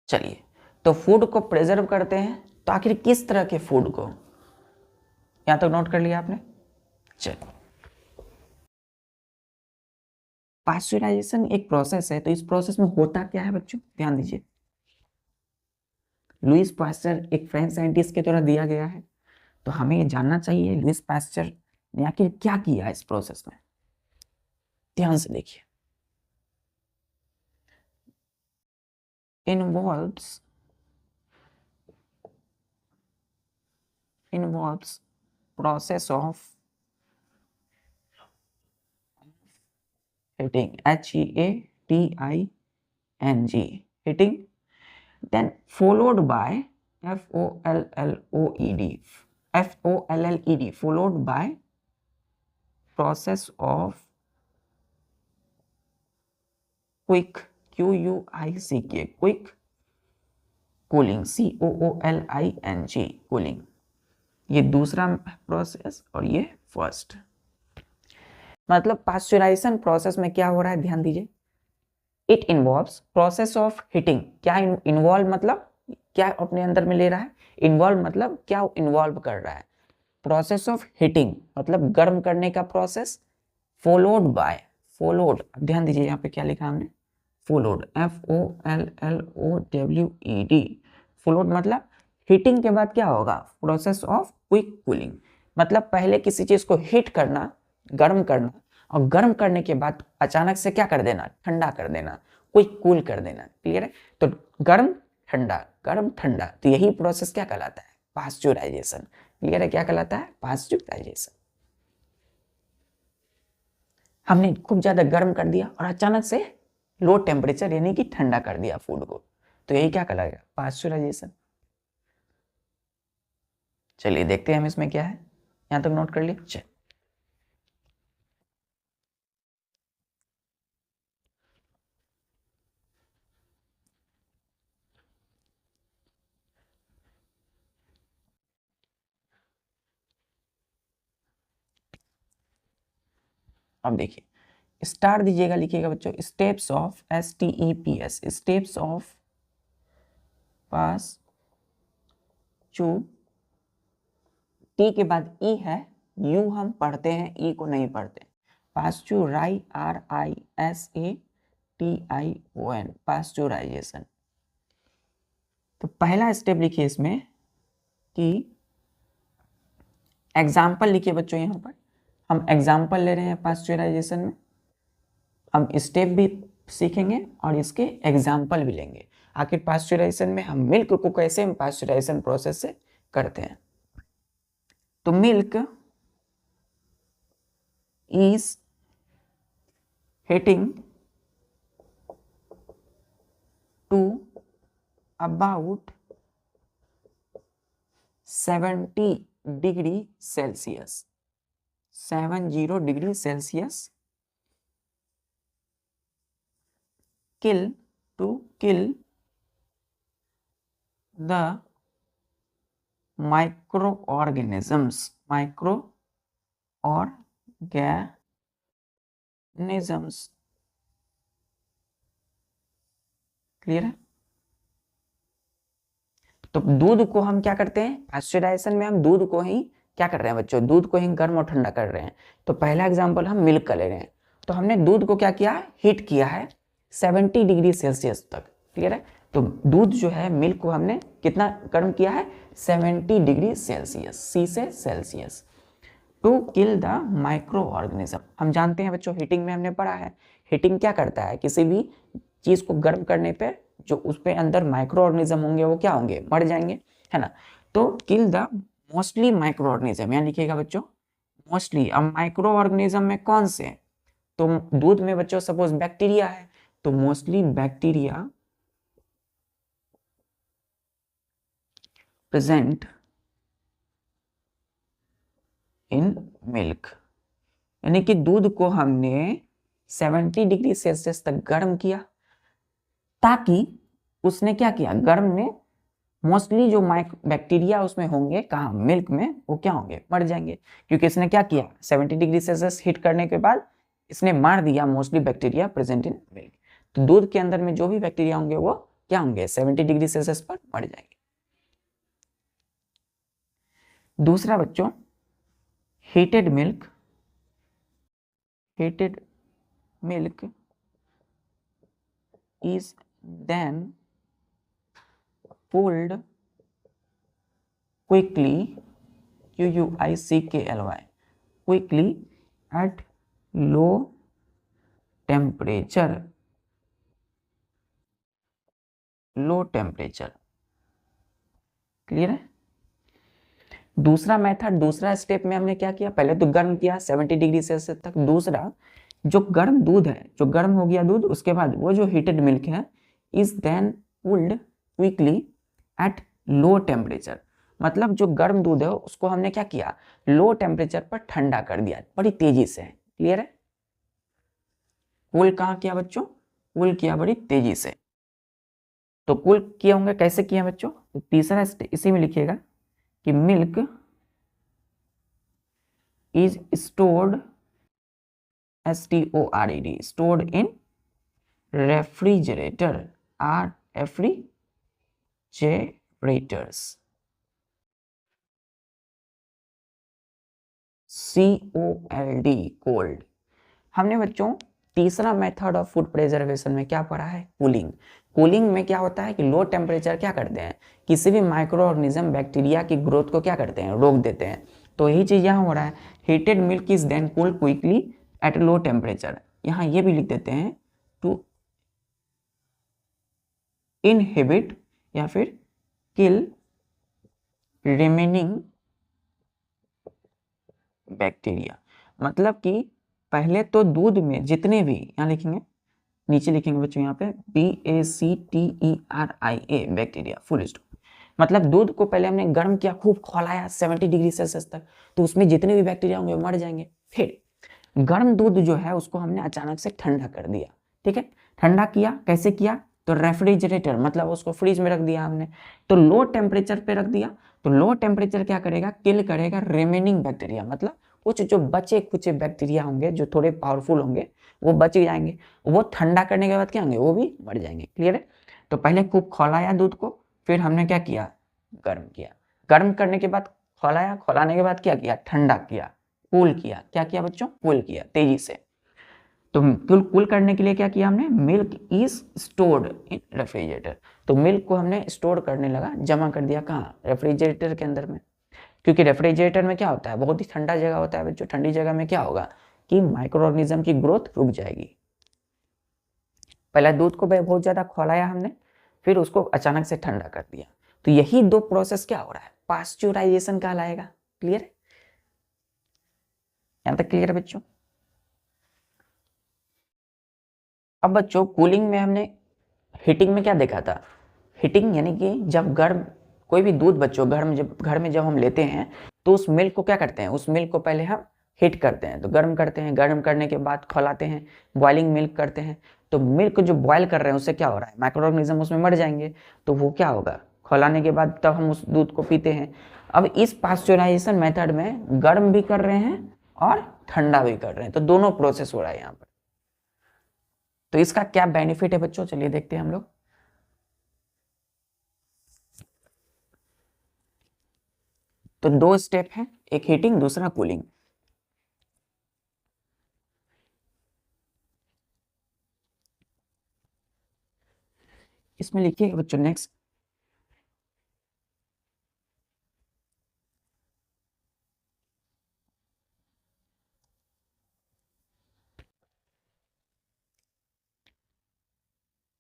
चलिए, तो फूड को प्रिजर्व करते हैं, तो आखिर किस तरह के फूड को, यहां तक नोट कर लिया आपने। चलिए, पास्चुराइजेशन एक प्रोसेस है, तो इस प्रोसेस में होता क्या है बच्चों, ध्यान दीजिए। लुइस पास्चर एक फ्रेंच साइंटिस्ट के द्वारा दिया गया है, तो हमें ये जानना चाहिए लुइस पास्चर ने आखिर क्या किया इस प्रोसेस में। ध्यान से देखिए, involves process of heating, HEATING, heating, then followed by FOLLED, followed by process of quick, quick cooling, COOLING, cooling. ये दूसरा प्रोसेस और ये फर्स्ट। मतलब पास्चुराइजेशन प्रोसेस में क्या हो रहा है, ध्यान दीजिए। It involves process of heating. क्या इन्वॉल्व मतलब क्या अपने अंदर में ले रहा है, इन्वॉल्व मतलब क्या इन्वॉल्व कर रहा है, प्रोसेस ऑफ हीटिंग मतलब गर्म करने का प्रोसेस, फॉलोड बाय, फॉलोड, ध्यान दीजिए यहाँ पे क्या लिखा हमने, फॉलोड, FOLLOWED, फॉलोड मतलब हीटिंग के बाद क्या होगा, प्रोसेस ऑफ क्विक कूलिंग, मतलब पहले किसी चीज को हीट करना, गर्म करना, और गर्म करने के बाद अचानक से क्या कर देना, ठंडा कर देना, क्विक कूल कर देना। क्लियर है। तो गर्म ठंडा, गर्म ठंडा, तो यही प्रोसेस क्या कहलाता है, पास्चुराइजेशन। क्लियर है, क्या कहलाता है, पास्चुराइजेशन। हमने खूब ज्यादा गर्म कर दिया और अचानक से लो टेम्परेचर यानी कि ठंडा कर दिया फूड को, तो यही क्या कहलाएगा, पास्चुराइजेशन। चलिए देखते हैं हम इसमें क्या है, यहां तक नोट कर लिया। चलिए, अब देखिए, स्टार दीजिएगा, लिखिएगा बच्चों, steps of, STEPS, steps of पास चू, टी के बाद ई है, यू हम पढ़ते हैं, ई को नहीं पढ़ते। पास्चुराई, RISATION, पास्चुराइजेशन। तो पहला स्टेप लिखिए इसमें कि एग्जाम्पल लिखिए बच्चों। यहाँ पर हम एग्जाम्पल ले रहे हैं पास्चुराइजेशन में, हम स्टेप भी सीखेंगे और इसके एग्जाम्पल भी लेंगे। आखिर पास्चुराइजेशन में हम मिल्क को कैसे पास्चुराइजेशन प्रोसेस से करते हैं। तो milk is heating to about 70 degree Celsius, 70 degree Celsius, to kill the microorganisms, clear है। तो दूध को हम क्या करते हैं, पास्चुराइजेशन में हम दूध को ही क्या कर रहे हैं बच्चों, दूध को ही गर्म और ठंडा कर रहे हैं। तो पहला एग्जांपल हम मिल्क का ले रहे हैं। तो हमने दूध को क्या किया, हीट किया है 70 डिग्री सेल्सियस तक, क्लियर है। तो दूध जो है, मिल्क को हमने कितना गर्म किया है, 70 डिग्री सेल्सियस, सी से Celsius, to kill the microorganism. हम जानते हैं बच्चों, हीटिंग में हमने पढ़ा है, हीटिंग क्या करता है, किसी भी चीज को गर्म करने पे जो उस पे अंदर माइक्रो ऑर्गेनिज्म होंगे वो क्या होंगे, मर जाएंगे, है ना। तो kill the mostly micro organism, यहाँ लिखिएगा बच्चों मोस्टली। अब माइक्रो ऑर्गेनिज्म में कौन से, तो दूध में बच्चों सपोज बैक्टीरिया है, तो mostly bacteria present in milk. यानी कि दूध को हमने 70 डिग्री सेल्सियस तक गर्म किया, ताकि उसने क्या किया, गर्म में मोस्टली जो बैक्टीरिया उसमें होंगे, कहाँ, मिल्क में, वो क्या होंगे, मर जाएंगे। क्योंकि इसने क्या किया, 70 डिग्री सेल्सियस हीट करने के बाद इसने मार दिया mostly bacteria present in milk. तो दूध के अंदर में जो भी बैक्टीरिया होंगे वो क्या होंगे, 70 डिग्री सेल्सियस पर मर जाएंगे। दूसरा बच्चों, heated milk is then pulled quickly, QUICKLY, quickly at low temperature, clear है। दूसरा मेथड, दूसरा स्टेप में हमने क्या किया, पहले तो गर्म किया 70 डिग्री सेल्सियस तक। दूसरा, जो गर्म दूध है, जो गर्म हो गया दूध, उसके बाद वो जो हीटेड मिल्क है is then cooled quickly at low temperature. मतलब जो गर्म दूध है उसको हमने क्या किया, लो टेम्परेचर पर ठंडा कर दिया बड़ी तेजी से, क्लियर है। कूल कहाँ किया बच्चों, कूल किया बड़ी तेजी से। तो कूल किए होंगे, कैसे किया बच्चों, तो तीसरा इसी में लिखिएगा कि milk is stored, STORED, stored in refrigerator, refrigerators, COLD, cold। हमने बच्चों तीसरा मेथड ऑफ फूड प्रिजर्वेशन में क्या पढ़ा है, कूलिंग। कूलिंग में क्या होता है कि लो टेम्परेचर क्या करते हैं, किसी भी माइक्रो ऑर्गेनिज्म बैक्टीरिया की ग्रोथ को क्या करते हैं, रोक देते हैं। तो यही चीज यहाँ हो रहा है, heated milk is then cooled quickly at low temperature. यहाँ ये भी लिख देते हैं टू इनहिबिट या फिर किल रिमेनिंग बैक्टीरिया। मतलब कि पहले तो दूध में जितने भी, यहाँ लिखेंगे, नीचे लिखेंगे बच्चों यहाँ पे BACTERIA, बैक्टीरिया, फुल स्टॉप। मतलब दूध को पहले हमने गर्म किया, खूब खौलाया 70 डिग्री सेल्सियस तक, तो उसमें जितने भी बैक्टीरिया होंगे मर जाएंगे। फिर गर्म दूध जो है उसको हमने अचानक से ठंडा कर दिया, ठीक है। ठंडा किया, कैसे किया, तो रेफ्रिजरेटर, मतलब उसको फ्रिज में रख दिया हमने, तो लो टेम्परेचर पे रख दिया। तो लो टेम्परेचर क्या करेगा, किल करेगा रिमेनिंग बैक्टीरिया, मतलब कुछ जो बचे कुछ बैक्टीरिया होंगे जो थोड़े पावरफुल होंगे वो बच जाएंगे, वो ठंडा करने के बाद क्या होंगे, वो भी मर जाएंगे, क्लियर है। तो पहले खूब खौलाया दूध को, फिर हमने क्या किया, गर्म किया, गर्म करने के बाद खौलाया, खौलाने के बाद क्या किया, ठंडा किया, कूल किया। क्या किया बच्चों? कूल किया तेजी से। तो कूल करने के लिए क्या किया हमने? Milk is stored in refrigerator. तो मिल्क को हमने स्टोर करने लगा, जमा कर दिया कहाँ? रेफ्रिजरेटर के अंदर में। क्योंकि रेफ्रिजरेटर में क्या होता है? बहुत ही ठंडा जगह होता है बच्चों। ठंडी जगह में क्या होगा कि माइक्रो ऑर्गेनिज्म की ग्रोथ रुक जाएगी। पहले दूध को बहुत ज्यादा खौलाया हमने, फिर उसको अचानक से ठंडा कर दिया। तो यही दो प्रोसेस क्या हो रहा है? पास्चुराइजेशन कहलाएगा। क्लियर है? यहां तक क्लियर है बच्चों? अब बच्चों कूलिंग में हमने हीटिंग में क्या देखा था? हीटिंग यानी कि जब गर्म कोई भी दूध बच्चों घर में जब हम लेते हैं तो उस मिल्क को क्या करते हैं? उस मिल्क को पहले हम हीट करते हैं, तो गर्म करते हैं। गर्म करने के बाद खौलाते हैं, बॉइलिंग मिल्क करते हैं। तो मिल्क जो बॉयल कर रहे हैं उससे क्या हो रहा है? माइक्रो ऑर्गेनिज्म उसमें मर जाएंगे। तो वो क्या होगा? खौलाने के बाद तब हम उस दूध को पीते हैं। अब इस पास्चुराइजेशन मेथड में गर्म भी कर रहे हैं और ठंडा भी कर रहे हैं, तो दोनों प्रोसेस हो रहा है यहाँ पर। तो इसका क्या बेनिफिट है बच्चों? चलिए देखते हैं हम लोग। तो दो स्टेप है, एक हीटिंग दूसरा कूलिंग। इसमें लिखिएगा बच्चों नेक्स्ट।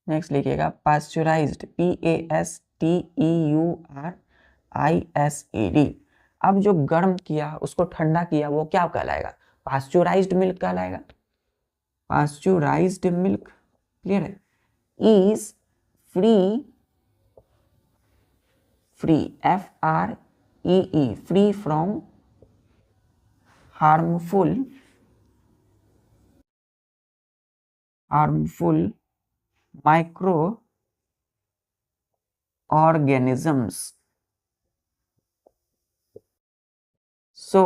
नेक्स्ट लिखिएगा पास्चुराइज्ड, PASTEURISED। अब जो गर्म किया उसको ठंडा किया वो क्या कहलाएगा? पास्चुराइज्ड मिल्क कहलाएगा। पास्चुराइज्ड मिल्क, क्लियर है? Is free FREE free from harmful micro organisms, so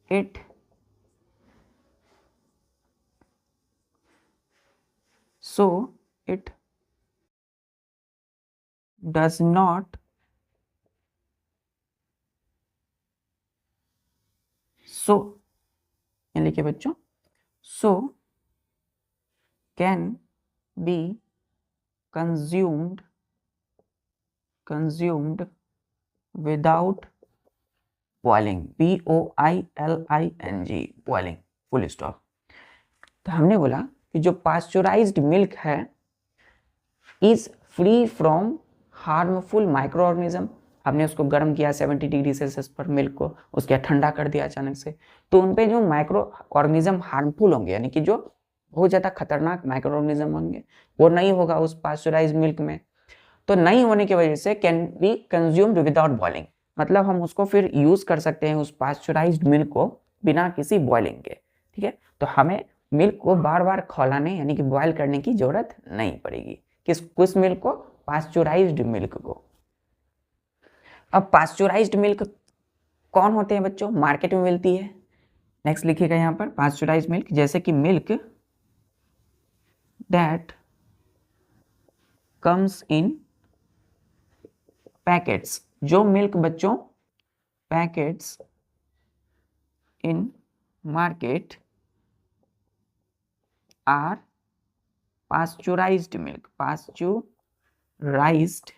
it does not लिखिए बच्चों, so can be consumed without boiling, BOILING, boiling, full stop. तो हमने बोला कि जो पास्चुराइज्ड मिल्क है is free from harmful micro organism. हमने उसको गर्म किया 70 डिग्री सेल्सियस पर मिल्क को, उसके बाद ठंडा कर दिया अचानक से, तो उनपे जो माइक्रो ऑर्गेनिज्म हार्मफुल होंगे, यानी कि जो बहुत ज्यादा खतरनाक माइक्रो ऑर्गेनिज्म होंगे, वो नहीं होगा उस पास्चुराइज्ड मिल्क में। तो नहीं होने की वजह से can be consumed without boiling, मतलब हम उसको फिर यूज कर सकते हैं उस पास्चुराइज्ड मिल्क को बिना किसी बॉइलिंग के। ठीक है? तो हमें मिल्क को बार बार खौलाने यानी कि बॉयल करने की जरूरत नहीं पड़ेगी। किस मिल्क को? पास्चुराइज्ड मिल्क को। अब पास्चुराइज्ड मिल्क कौन होते हैं बच्चों? मार्केट में मिलती है। नेक्स्ट लिखिएगा यहाँ पर पास्चुराइज्ड मिल्क, जैसे कि milk that comes in packets, जो मिल्क बच्चों packets in market are pasteurized milk. Pasteurized,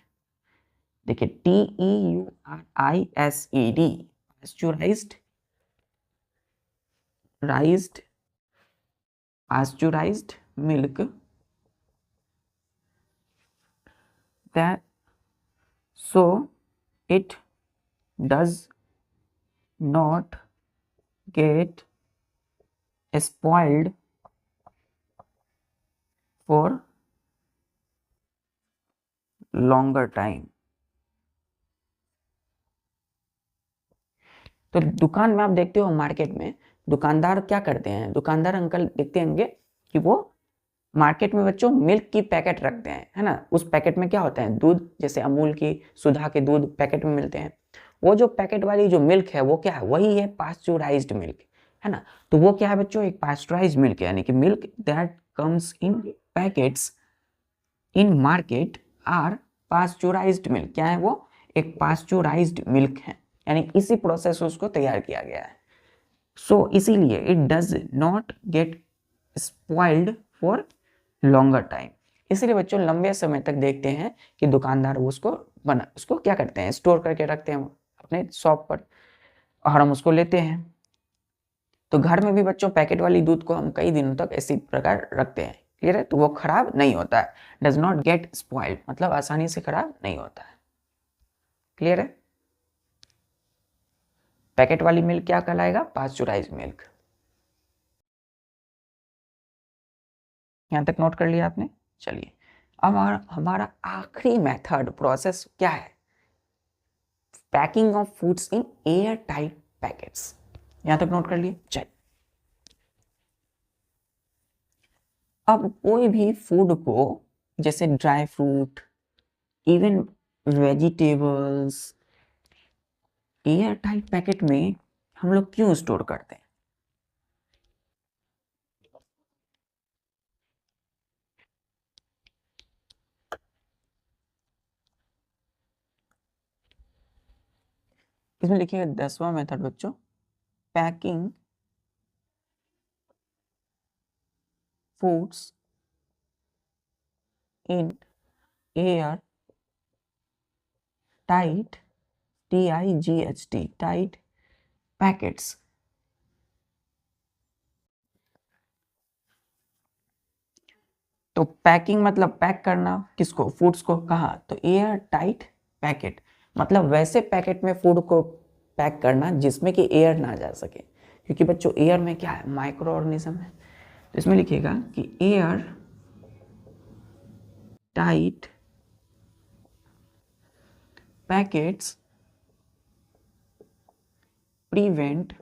देखिए TEURISED, pasteurized milk that so it does not get spoiled for longer time। तो दुकान में आप देखते हो, मार्केट में दुकानदार क्या करते हैं? दुकानदार अंकल देखते होंगे कि वो मार्केट में बच्चों मिल्क की पैकेट रखते हैं, है ना? उस पैकेट में क्या होता है? दूध, जैसे अमूल की, सुधा के दूध पैकेट में मिलते हैं। वो जो पैकेट वाली जो मिल्क है वो क्या है? वही है पास्चुराइज्ड मिल्क, है ना? तो वो क्या है बच्चों? एक पास्चुराइज्ड मिल्क है, यानी कि milk that comes in packets in market are pasteurized milk. क्या है वो? एक पास्चुराइज्ड मिल्क है, यानी इसी प्रोसेस से उसको तैयार किया गया है। सो इसीलिए it does not gate spoiled for longer time. इसीलिए बच्चों लंबे समय तक देखते हैं कि दुकानदार उसको क्या करते हैं, स्टोर करके रखते हैं अपने शॉप पर और हम उसको लेते हैं। तो घर में भी बच्चों पैकेट वाली दूध को हम कई दिनों तक इसी प्रकार रखते हैं, क्लियर है, तो वो खराब नहीं होता है, डज नॉट गेट स्पॉइल्ड, मतलब आसानी से खराब नहीं होता है, क्लियर है। पैकेट वाली मिल्क क्या कहलाएगा, पास्चुराइज मिल्क। यहां तक नोट कर लिया आपने। चलिए अब हमारा आखिरी मेथड प्रोसेस क्या है, packing of foods in air tight packets. यहां तक नोट कर लिए। चलिए अब कोई भी फूड को, जैसे dry fruit, even vegetables, air tight packet में हम लोग क्यों स्टोर करते हैं? इसमें लिखिएगा 10वां मेथड बच्चों, packing foods in air tight, TIGHT, tight packets. तो पैकिंग मतलब पैक करना, किसको, फूड्स को, कहाँ, तो एयर टाइट पैकेट, मतलब वैसे पैकेट में फूड को पैक करना जिसमें कि एयर ना जा सके, क्योंकि बच्चों एयर में क्या है, माइक्रो ऑर्गेनिज्म है। तो इसमें लिखिएगा कि air tight packets prevent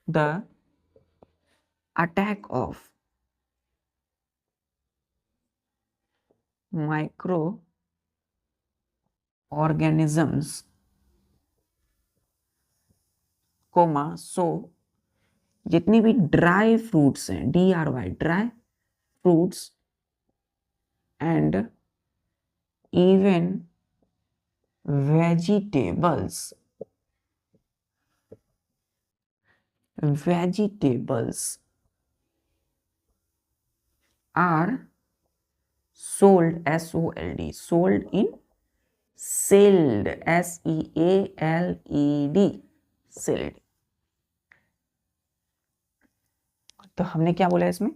the attack of microorganisms, so जितनी भी ड्राई फ्रूट्स हैं, DRY, dry fruits and even vegetables are sold, SOLD, sold in sealed, SEALED, sealed। तो हमने क्या बोला इसमें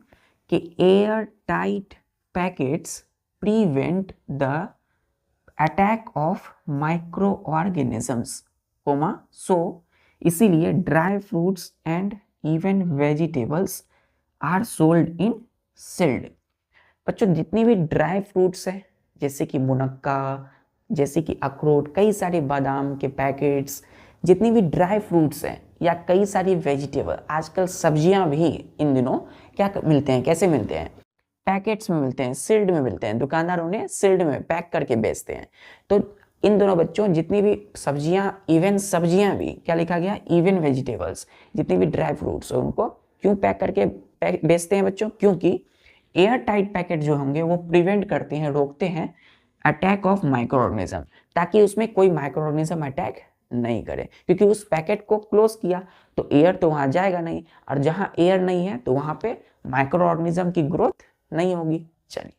कि air tight packets prevent the attack of micro organisms, comma, so इसीलिए dry fruits and even vegetables are sold in sealed. बच्चों जितनी भी ड्राई फ्रूट्स है, जैसे कि मुनक्का, जैसे कि अखरोट, कई सारे बादाम के पैकेट्स, जितनी भी ड्राई फ्रूट्स हैं या कई सारी वेजिटेबल, आजकल सब्जियां भी इन दिनों क्या मिलते हैं, कैसे मिलते हैं, पैकेट्स में मिलते हैं, सील्ड में मिलते हैं, दुकानदार उन्हें सील्ड में पैक करके बेचते हैं। तो इन दोनों बच्चों जितनी भी सब्जियां, इवन सब्जियां भी क्या लिखा गया, इवन वेजिटेबल्स, जितनी भी ड्राई फ्रूट्स है उनको क्यों पैक करके बेचते हैं बच्चों, क्योंकि एयर टाइट पैकेट जो होंगे वो प्रिवेंट करते हैं, रोकते हैं अटैक ऑफ माइक्रो ऑर्गेनिज्म, ताकि उसमें कोई माइक्रो ऑर्गेनिज्म अटैक नहीं करे, क्योंकि उस पैकेट को क्लोज किया तो एयर तो वहां जाएगा नहीं, और जहां एयर नहीं है तो वहां पे माइक्रो ऑर्गेनिज्म की ग्रोथ नहीं होगी। चलिए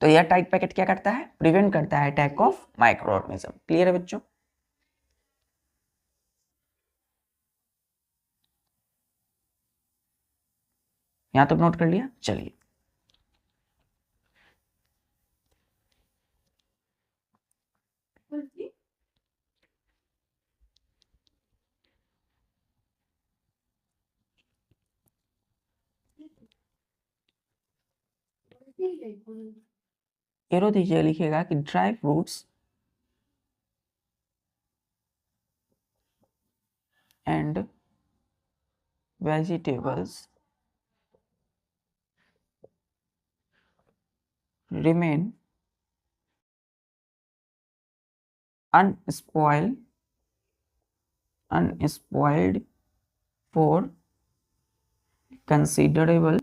तो एयर टाइट पैकेट क्या करता है, प्रिवेंट करता है attack of micro organism, clear है बच्चों। यहां तक नोट कर लिया। चलिए एरो दीजिए, लिखिएगा कि dry fruits and vegetables remain unspoiled for considerable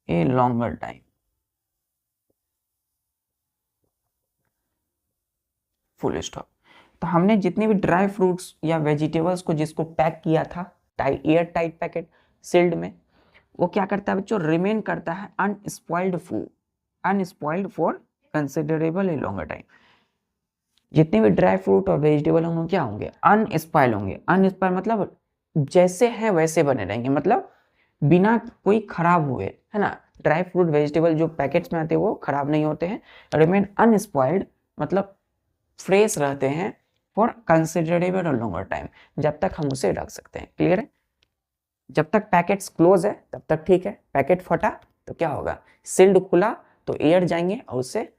a longer time. Full stop. तो हमने जितने भी ड्राई फ्रूट्स या वेजिटेबल्स को जिसको पैक किया था एयर टाइट पैकेट सील्ड में, वो क्या करता है बच्चों, रिमेन करता है unspoiled food, unspoiled for considerable a longer time. जितने भी ड्राई फ्रूट और वेजिटेबल होंगे क्या होंगे, अनस्पॉइल होंगे। अनस्पॉइल मतलब जैसे हैं वैसे बने रहेंगे, मतलब बिना कोई खराब हुए, है ना। ड्राई फ्रूट वेजिटेबल जो पैकेट्स में आते हैं वो खराब नहीं होते हैं। रिमेन अनस्पॉइल्ड मतलब फ्रेश रहते हैं फॉर कंसिडरेबल और लॉन्गर टाइम, जब तक हम उसे रख सकते हैं। क्लियर है। जब तक पैकेट्स क्लोज है तब तक ठीक है, पैकेट फटा तो क्या होगा, सील्ड खुला तो एयर जाएंगे और उससे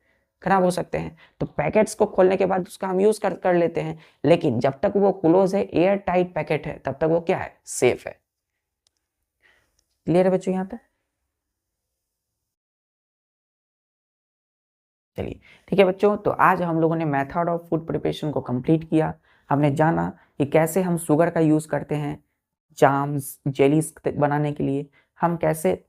खराब हो सकते हैं। तो पैकेट्स को खोलने के बाद उसका हम यूज कर लेते हैं, लेकिन जब तक वो क्लोज है, एयर टाइट पैकेट है, तब तक वो क्या है, सेफ है। क्लियर है बच्चों यहाँ पे। चलिए ठीक है बच्चों, तो आज हम लोगों ने मेथड ऑफ फूड प्रिपरेशन को कंप्लीट किया। हमने जाना कि कैसे हम शुगर का यूज करते हैं जाम्स जेलीज बनाने के लिए, हम कैसे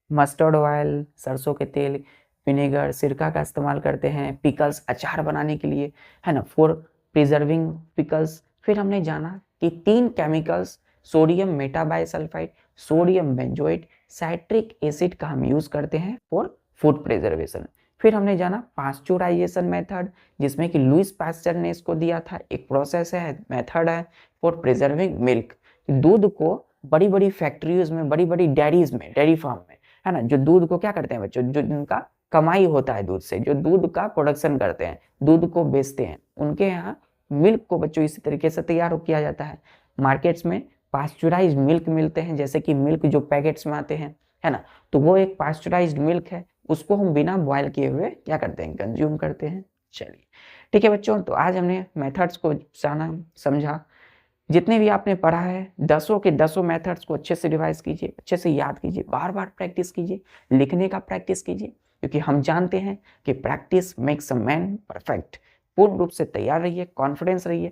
मस्टर्ड ऑयल, सरसों के तेल, विनेगर, सिरका का इस्तेमाल करते हैं पिकल्स, अचार बनाने के लिए, है ना, फॉर प्रिजर्विंग पिकल्स। फिर हमने जाना कि 3 chemicals, sodium metabisulphite, sodium benzoate, citric acid का हम यूज करते हैं फॉर फूड प्रिजर्वेशन। फिर हमने जाना पास्चुराइजेशन मेथड, जिसमें कि लुइस पास्चर ने इसको दिया था, एक प्रोसेस है, मेथड है फॉर प्रिजर्विंग मिल्क। दूध को बड़ी बड़ी फैक्ट्रीज में, बड़ी बड़ी डेयरीज में, डेयरी फार्म में, है ना, जो दूध को क्या करते हैं बच्चों, जो जिनका कमाई होता है दूध से, जो दूध का प्रोडक्शन करते हैं, दूध को बेचते हैं, उनके यहाँ मिल्क को बच्चों इसी तरीके से तैयार किया जाता है। मार्केट्स में पास्चुराइज मिल्क मिलते हैं, जैसे कि मिल्क जो पैकेट्स में आते हैं, है ना, तो वो एक पास्चुराइज्ड मिल्क है, उसको हम बिना बॉयल किए हुए क्या करते हैं, कंज्यूम करते हैं। चलिए ठीक है बच्चों, तो आज हमने मेथड्स को जाना, समझा। जितने भी आपने पढ़ा है 10 के 10 मेथड्स को अच्छे से रिवाइज कीजिए, अच्छे से याद कीजिए, बार बार प्रैक्टिस कीजिए, लिखने का प्रैक्टिस कीजिए, क्योंकि हम जानते हैं कि practice makes a man perfect. पूर्ण रूप से तैयार रहिए, कॉन्फिडेंस रहिए।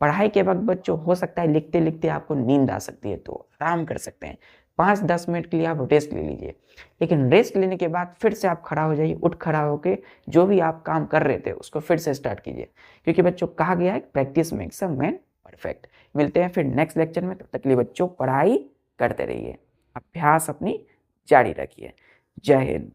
पढ़ाई के वक्त बच्चों हो सकता है लिखते लिखते आपको नींद आ सकती है, तो आराम कर सकते हैं, 5-10 मिनट के लिए आप रेस्ट ले लीजिए, लेकिन रेस्ट लेने के बाद फिर से आप खड़ा हो जाइए, उठ खड़ा होके जो भी आप काम कर रहे थे उसको फिर से स्टार्ट कीजिए, क्योंकि बच्चों कहा गया है practice makes a man perfect. मिलते हैं फिर नेक्स्ट लेक्चर में, तब तक के लिए बच्चों पढ़ाई करते रहिए, अभ्यास अपनी जारी रखिए। जय हिंद।